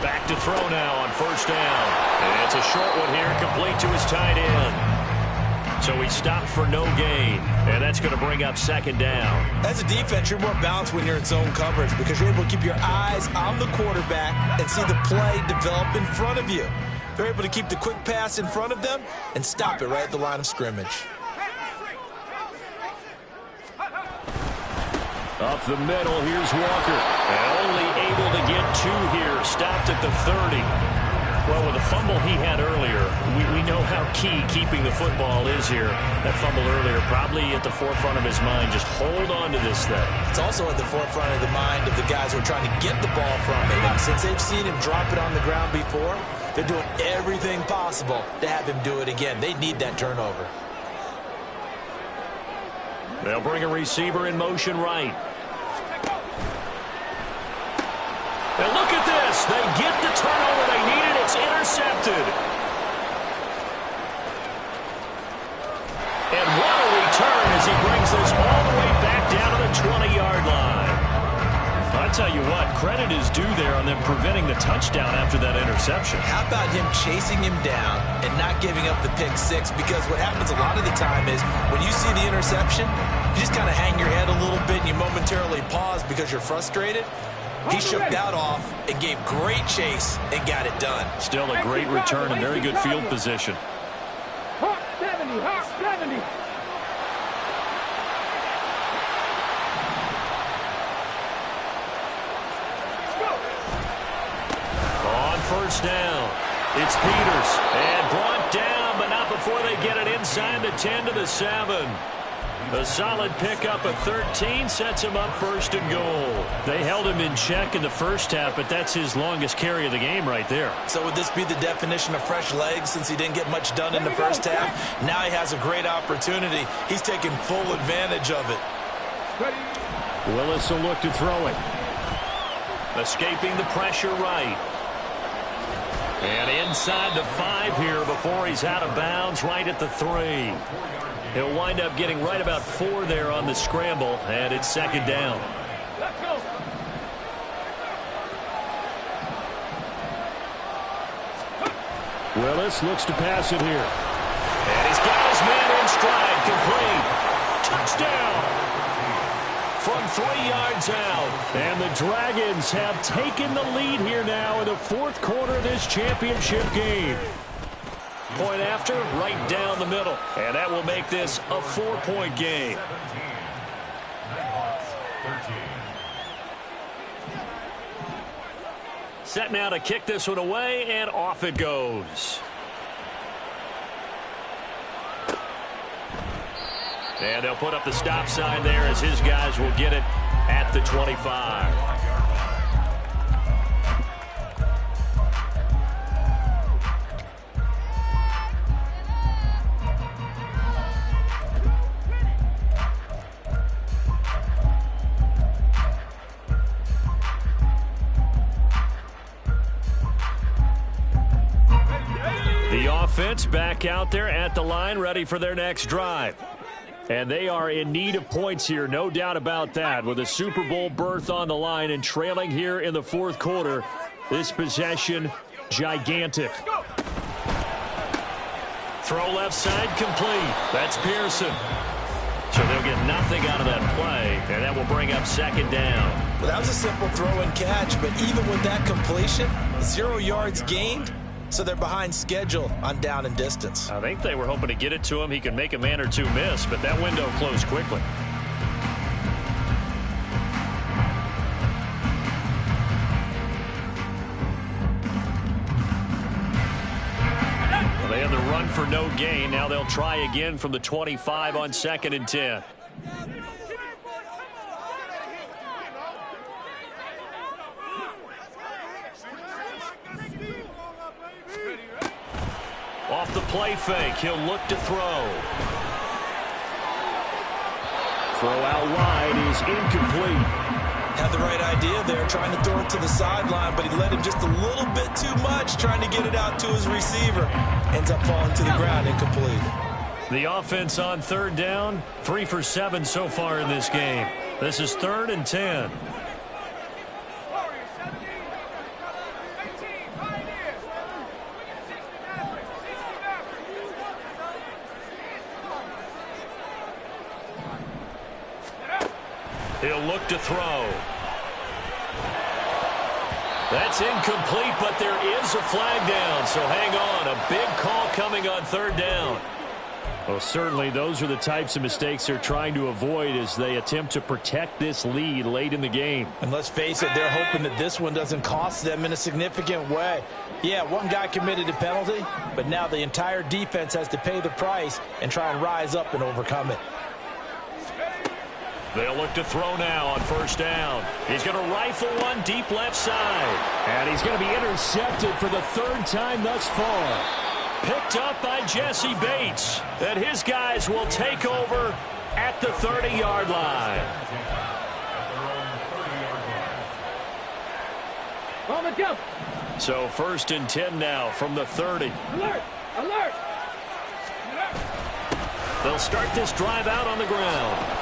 Back to throw now on 1st down. And it's a short one here, complete to his tight end. So he stopped for no gain, and that's going to bring up 2nd down. As a defense, you're more balanced when you're in zone coverage because you're able to keep your eyes on the quarterback and see the play develop in front of you. They're able to keep the quick pass in front of them and stop it right at the line of scrimmage. Up the middle, here's Walker. And only able to get 2 here. Stopped at the 30. Well, with the fumble he had earlier, we know how key keeping the football is here. That fumble earlier probably at the forefront of his mind. Just hold on to this thing. It's also at the forefront of the mind of the guys who are trying to get the ball from him. And since they've seen him drop it on the ground before, they're doing everything possible to have him do it again. They need that turnover. They'll bring a receiver in motion right. And look at this. They get the turnover they needed. It's intercepted. And what a return as he brings this all the way back down to the 20-yard line. I'll tell you what, credit is due there on them preventing the touchdown after that interception. How about him chasing him down and not giving up the pick six? Because what happens a lot of the time is when you see the interception, you just kind of hang your head a little bit and you momentarily pause because you're frustrated. He shook that off and gave great chase and got it done. Still a great return and very good field position. Hot 70, hot 70. On first down, it's Peters. And brought down, but not before they get it inside the 10 to the 7. A solid pickup of 13 sets him up first and goal. They held him in check in the first half, but that's his longest carry of the game right there. So would this be the definition of fresh legs since he didn't get much done in the first half? Now he has a great opportunity. He's taking full advantage of it. Willis will look to throw it. Escaping the pressure right. And inside the 5 here before he's out of bounds right at the 3. He'll wind up getting right about 4 there on the scramble, and it's second down. Let's go. Willis looks to pass it here. And he's got his man in stride, complete. Touchdown! From 3 yards out. And the Dragons have taken the lead here now in the 4th quarter of this championship game. Point after, right down the middle. And that will make this a 4-point game. Set now to kick this one away, and off it goes. And they'll put up the stop sign there as his guys will get it at the 25. The offense back out there at the line, ready for their next drive. And they are in need of points here, no doubt about that. With a Super Bowl berth on the line and trailing here in the 4th quarter, this possession, gigantic. Throw left side, complete. That's Pearson. So they'll get nothing out of that play, and that will bring up second down. Well, that was a simple throw and catch, but even with that completion, 0 yards gained. So they're behind schedule on down and distance. I think they were hoping to get it to him. He could make a man or two miss, but that window closed quickly. Well, they had the run for no gain. Now they'll try again from the 25 on 2nd and 10. Off the play fake, he'll look to throw. Throw out wide is incomplete. Had the right idea there, trying to throw it to the sideline, but he let him just a little bit too much, trying to get it out to his receiver. Ends up falling to the ground, incomplete. The offense on 3rd down, 3 for 7 so far in this game. This is 3rd and 10. He'll look to throw. That's incomplete, but there is a flag down, so hang on. A big call coming on 3rd down. Well, certainly those are the types of mistakes they're trying to avoid as they attempt to protect this lead late in the game. And let's face it, they're hoping that this one doesn't cost them in a significant way. Yeah, one guy committed a penalty, but now the entire defense has to pay the price and try and rise up and overcome it. They'll look to throw now on first down. He's going to rifle one deep left side. And he's going to be intercepted for the third time thus far. Picked up by Jesse Bates. And his guys will take over at the 30-yard line. On the jump. So 1st and 10 now from the 30. Alert! Alert! They'll start this drive out on the ground.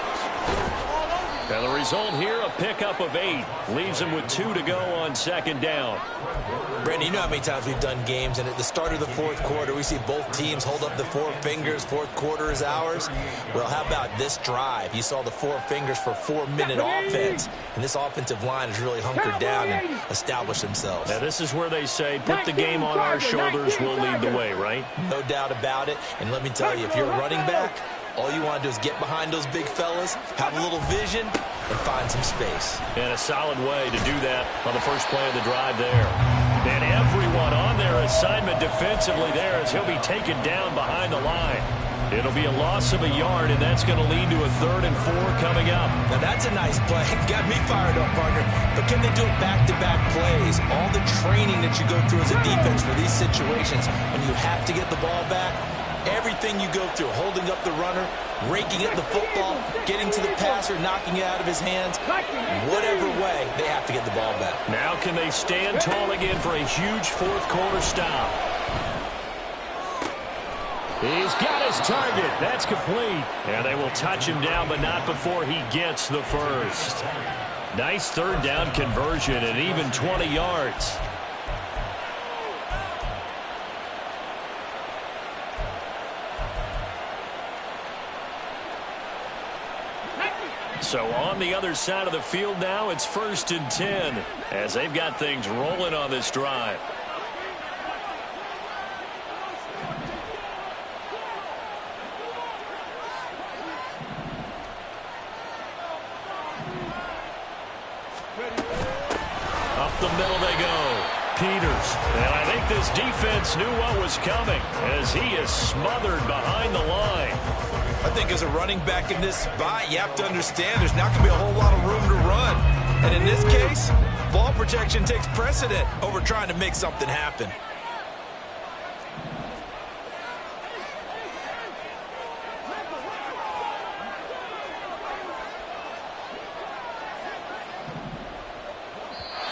And the result here, a pickup of 8. Leaves them with 2 to go on 2nd down. Brandon, you know how many times we've done games, and at the start of the 4th quarter, we see both teams hold up the 4 fingers, 4th quarter is ours. Well, how about this drive? You saw the 4 fingers for 4-minute offense, and this offensive line has really hunkered down and established themselves. Now, this is where they say, put the game on our shoulders, we'll lead the way, right? No doubt about it, and let me tell you, if you're a running back, all you want to do is get behind those big fellas, have a little vision, and find some space. And a solid way to do that on the first play of the drive there. And everyone on their assignment defensively there as he'll be taken down behind the line. It'll be a loss of a yard, and that's going to lead to a 3rd and 4 coming up. Now, that's a nice play. Got me fired up, partner. But can they do it back-to-back plays? All the training that you go through as a defense for these situations, when you have to get the ball back, everything you go through, holding up the runner, raking at the football, getting to the passer, knocking it out of his hands, whatever way, they have to get the ball back. Now can they stand tall again for a huge 4th quarter stop? He's got his target. That's complete. And they will touch him down, but not before he gets the first. Nice 3rd down conversion and even 20 yards. So on the other side of the field now, it's 1st and 10 as they've got things rolling on this drive. Up the middle they go. Peters. And I think this defense knew what was coming as he is smothered behind the line. I think as a running back in this spot, you have to understand there's not going to be a whole lot of room to run. And in this case, ball protection takes precedent over trying to make something happen.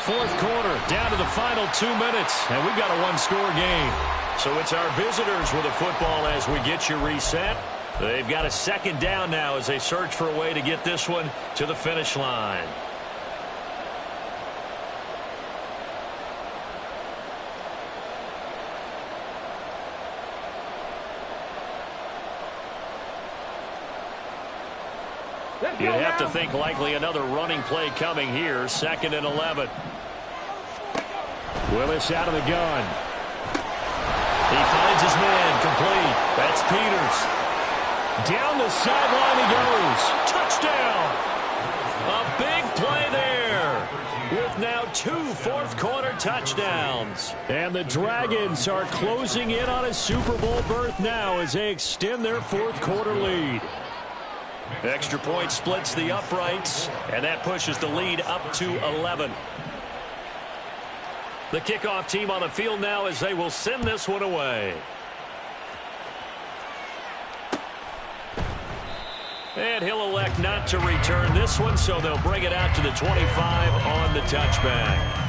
Fourth quarter, down to the final 2 minutes, and we've got a one-score game. So it's our visitors with the football as we get you reset. They've got a 2nd down now as they search for a way to get this one to the finish line. You'd have to think likely another running play coming here. 2nd and 11. Willis out of the gun. He finds his man complete. That's Peters. Down the sideline he goes. Touchdown. A big play there with now 2 fourth-quarter touchdowns. And the Dragons are closing in on a Super Bowl berth now as they extend their 4th quarter lead. Extra point splits the uprights, and that pushes the lead up to 11. The kickoff team on the field now as they will send this one away. And he'll elect not to return this one, so they'll bring it out to the 25 on the touchback.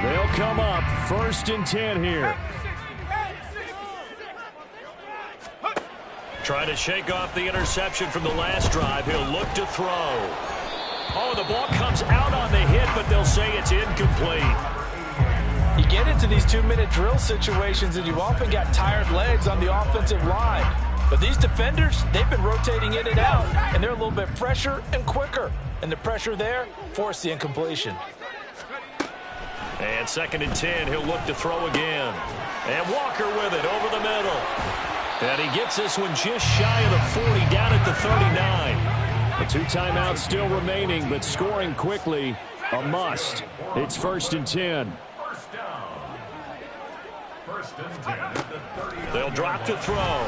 They'll come up 1st and 10 here. Trying to shake off the interception from the last drive. He'll look to throw. Oh, the ball comes out on the hit, but they'll say it's incomplete. You get into these 2-minute drill situations, and you've often got tired legs on the offensive line. But these defenders, they've been rotating in and out, and they're a little bit fresher and quicker. And the pressure there forced the incompletion. And 2nd and 10, he'll look to throw again. And Walker with it over the middle. And he gets this one just shy of the 40, down at the 39. The 2 timeouts still remaining, but scoring quickly, a must. It's 1st and 10. They'll drop to throw.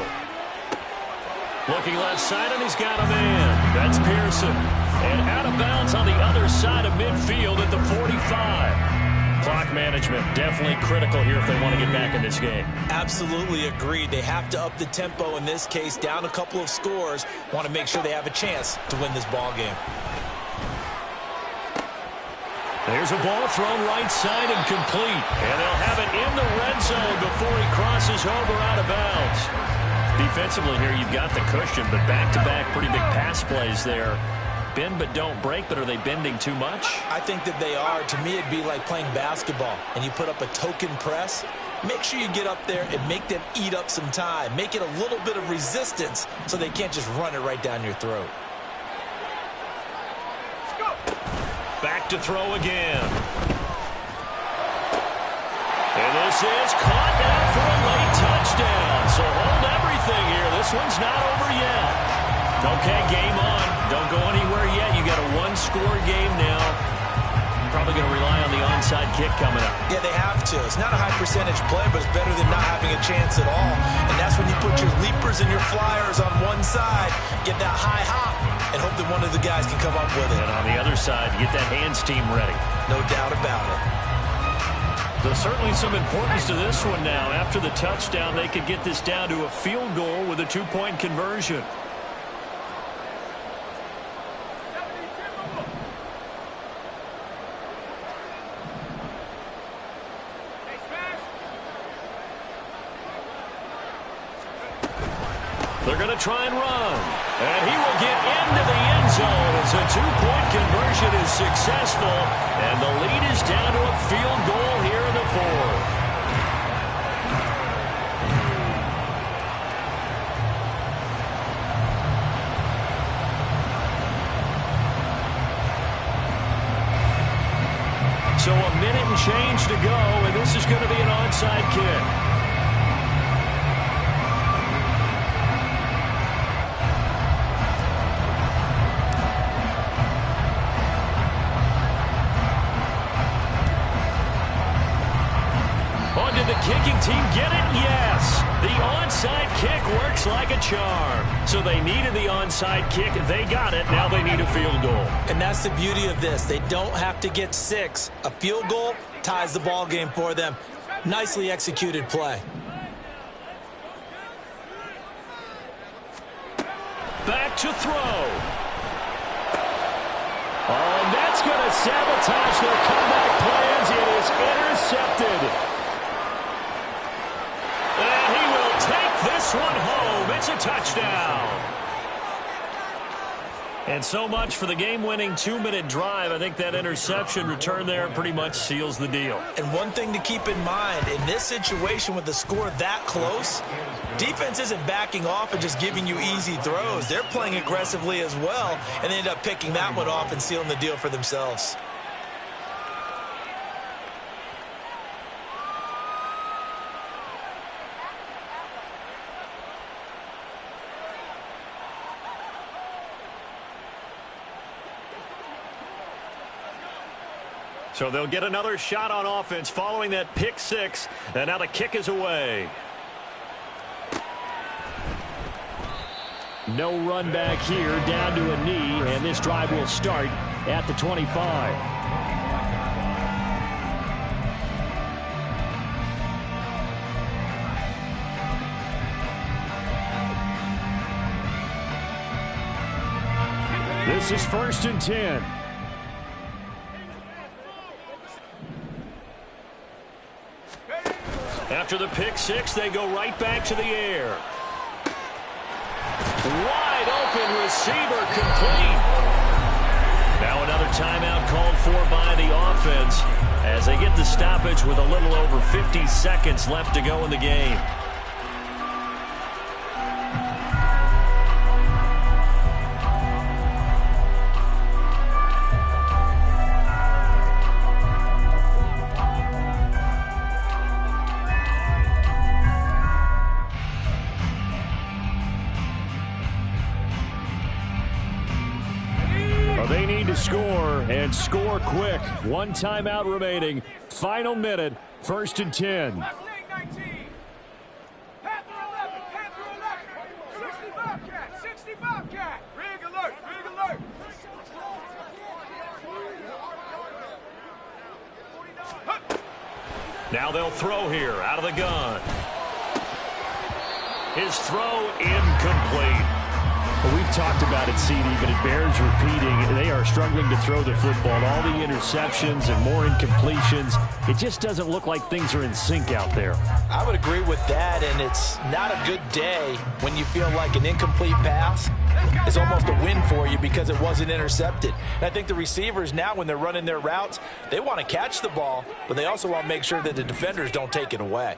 Looking left side, and he's got a man. That's Pearson. And out of bounds on the other side of midfield at the 45. Clock management definitely critical here if they want to get back in this game. Absolutely agreed. They have to up the tempo in this case, down a couple of scores. Want to make sure they have a chance to win this ball game. There's a ball thrown right side and complete. And they'll have it in the red zone before he crosses over out of bounds. Defensively here, you've got the cushion, but back-to-back pretty big pass plays there. Bend but don't break, but are they bending too much? I think that they are. To me, it'd be like playing basketball, and you put up a token press. Make sure you get up there and make them eat up some time. Make it a little bit of resistance so they can't just run it right down your throat. Back to throw again. And this is caught down for a late touchdown. So hold everything here. This one's not over yet. Okay, game on. Don't go anywhere yet. You got a one-score game now. You're probably going to rely on the onside kick coming up. Yeah, they have to. It's not a high-percentage play, but it's better than not having a chance at all. And that's when you put your leapers and your flyers on one side, get that high hop, and hope that one of the guys can come up with it. And on the other side, get that hands team ready. No doubt about it. There's certainly some importance to this one now. After the touchdown, they could get this down to a field goal with a 2-point conversion. They're going to try and run. And he will get into the end zone as a 2-point conversion is successful. And the lead is down to a field goal here in the 4th. So a minute and change to go, and this is going to be an onside kick. Did the kicking team get it? Yes. The onside kick works like a charm. So they needed the onside kick. They got it. Now they need a field goal. And that's the beauty of this. They don't have to get 6. A field goal ties the ball game for them. Nicely executed play. Back to throw. Oh, and that's going to sabotage their comeback plans. It is intercepted. And he will take this one home. It's a touchdown. And so much for the game-winning 2-minute drive. I think that interception return there pretty much seals the deal. And one thing to keep in mind, in this situation with the score that close, defense isn't backing off and just giving you easy throws. They're playing aggressively as well, and they end up picking that one off and sealing the deal for themselves. So they'll get another shot on offense following that pick 6. And now the kick is away. No run back here, down to a knee, and this drive will start at the 25. This is 1st and 10. After the pick 6, they go right back to the air. Wide open receiver complete. Now another timeout called for by the offense as they get the stoppage with a little over 50 seconds left to go in the game. score and score quick. One timeout remaining. Final minute. 1st and 10. Now they'll throw here out of the gun. His throw incomplete. Well, we've talked about it, CD, but it bears repeating. They are struggling to throw the football. All the interceptions and more incompletions. It just doesn't look like things are in sync out there. I would agree with that, and it's not a good day when you feel like an incomplete pass is almost a win for you because it wasn't intercepted. And I think the receivers now, when they're running their routes, they want to catch the ball, but they also want to make sure that the defenders don't take it away.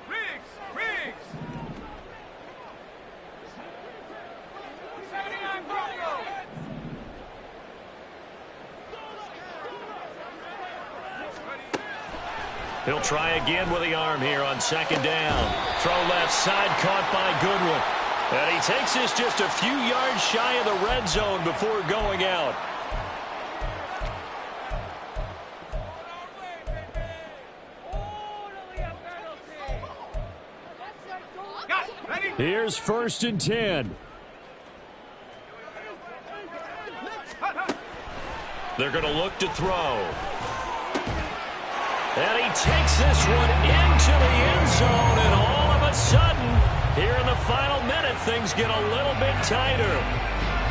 He'll try again with the arm here on 2nd down. Throw left side, caught by Goodwin. And he takes this just a few yards shy of the red zone before going out. Here's 1st and 10. They're going to look to throw. And he takes this one into the end zone, and all of a sudden, here in the final minute, things get a little bit tighter.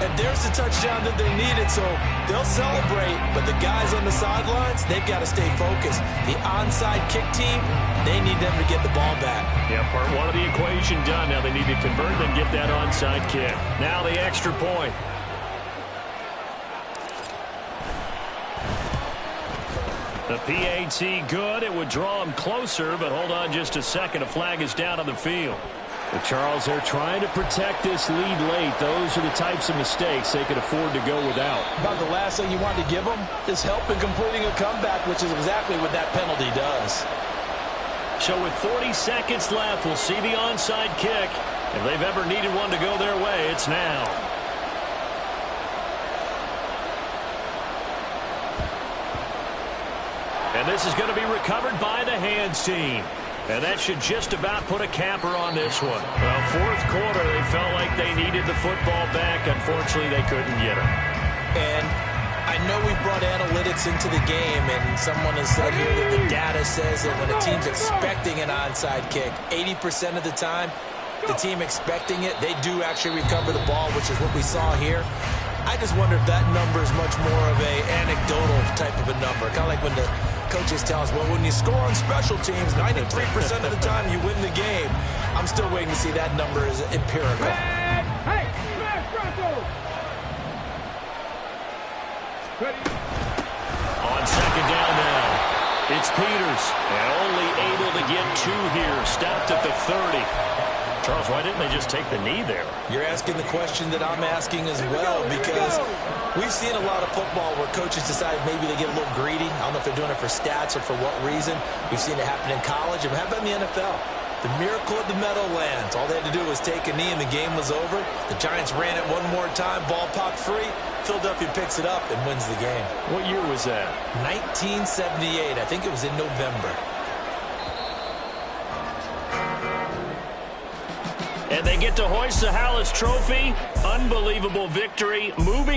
And there's the touchdown that they needed, so they'll celebrate. But the guys on the sidelines, they've got to stay focused. The onside kick team, they need them to get the ball back. Yeah, part one of the equation done. Now they need to convert and get that onside kick. Now the extra point. The PAT good. It would draw him closer, but hold on just a second. A flag is down on the field. But Charles, they're trying to protect this lead late. Those are the types of mistakes they could afford to go without. About the last thing you want to give them is help in completing a comeback, which is exactly what that penalty does. So with 40 seconds left, we'll see the onside kick. If they've ever needed one to go their way, it's now. And this is going to be recovered by the hands team. And that should just about put a capper on this one. Well, 4th quarter, they felt like they needed the football back. Unfortunately, they couldn't get it. And I know we brought analytics into the game, and someone has said here that the data says that when a team's expecting an onside kick, 80% of the time, the team expecting it, they do actually recover the ball, which is what we saw here. I just wonder if that number is much more of a anecdotal type of a number. Kind of like when the coaches tell us, well, when you score on special teams, 93% of the time you win the game. I'm still waiting to see that number is empirical. Hey, smash Bronco! On 2nd down now, it's Peters. And only able to get 2 here. Stopped at the 30. Charles, why didn't they just take the knee there? You're asking the question that I'm asking as well, because we've seen a lot of football where coaches decide maybe they get a little greedy. I don't know if they're doing it for stats or for what reason. We've seen it happen in college, and how about in the NFL? The miracle of the Meadowlands. All they had to do was take a knee, and the game was over. The Giants ran it one more time. Ball popped free. Philadelphia picks it up and wins the game. What year was that? 1978. I think it was in November. And they get to hoist the Hallis Trophy. Unbelievable victory. Moving